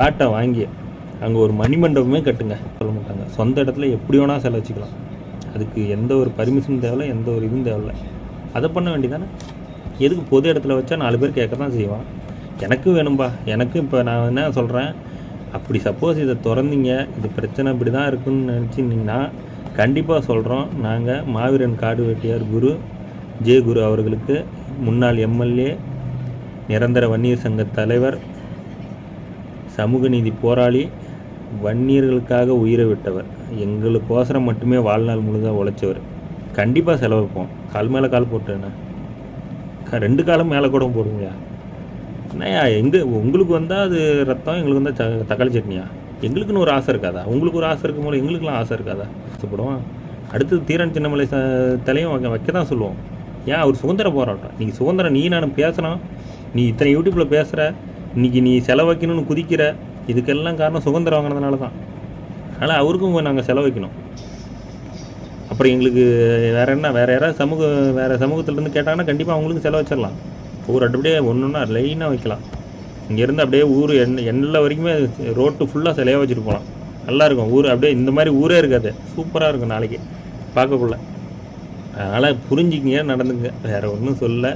காட்டை வாங்கி அங்கே ஒரு மணிமண்டபமே கட்டுங்க சொல்ல மாட்டாங்க. சொந்த இடத்துல எப்படி வேணால் செலவச்சிக்கலாம். அதுக்கு எந்த ஒரு பர்மிஷன் தேவையில்ல, எந்த ஒரு இதுவும் தேவையில்ல. அதை பண்ண வேண்டியதானே. எதுக்கு பொது இடத்துல வச்சா 4 பேர் கேட்க தான் செய்வான். எனக்கும் வேணும்பா, எனக்கும். இப்போ நான் என்ன சொல்கிறேன், அப்படி சப்போஸ் இதை திறந்தீங்க, இது பிரச்சனை இப்படி தான் இருக்குன்னு நினச்சிருந்தீங்கன்னா கண்டிப்பாக சொல்கிறோம். நாங்கள் மாவீரன் காடு வெட்டியார் குரு ஜே குரு அவர்களுக்கு, முன்னாள் எம்எல்ஏ, நிரந்தர வன்னியர் சங்க தலைவர், சமூக நீதி போராளி, வன்னியர்களுக்காக உயிரை விட்டவர், எங்களுக்கோசரம் மட்டுமே வாழ்நாள் முழுதாக உழைச்சவர், கண்டிப்பாக செலவழிப்போம். கால் மேலே கால் போட்டேண்ணா, 2 காலம் மேலே கூட போடுங்கய்யா. என்னையா உங்களுக்கு வந்தால் அது ரத்தம், எங்களுக்கு வந்தால் தக்காளி சட்னியா? எங்களுக்குன்னு ஒரு ஆசை இருக்காதா? உங்களுக்கு ஒரு ஆசை இருக்கும் போது எங்களுக்குலாம் ஆசை இருக்காதா? ஆசைப்படுவோம். அடுத்தது தீரன் சின்னமலை தலையும் வைக்க தான் சொல்லுவோம். ஏன் அவர் சுதந்திர போராட்டம். நீங்கள் சுதந்திரம் நீ நான் பேசணும். நீ இத்தனை யூடியூப்பில் பேசுகிற, இன்றைக்கி நீ செலவைக்கணும்னு குதிக்கிற, இதுக்கெல்லாம் காரணம் சுதந்திரம் வாங்கினதுனால தான். அதனால் அவருக்கும் நாங்கள் செலவைக்கணும். அப்புறம் எங்களுக்கு வேறு என்ன, வேறு யாராவது வேறு சமூகத்திலேருந்து கேட்டாங்கன்னா கண்டிப்பாக அவங்களுக்கு செலவச்சிடலாம். ஊர் அப்படியே ஒன்றுன்னா லைனாக வைக்கலாம். இங்கேருந்து அப்படியே ஊர் எல்லா வரைக்குமே ரோட்டு ஃபுல்லாக சிலையாக வச்சுட்டு போகலாம். நல்லாயிருக்கும் ஊர். அப்படியே இந்த மாதிரி ஊரே இருக்காது, சூப்பராக இருக்கும் நாளைக்கு பார்க்கக்குள்ள. அதனால் புரிஞ்சிக்கிங்க, நடந்துங்க. வேறு ஒன்றும் சொல்ல.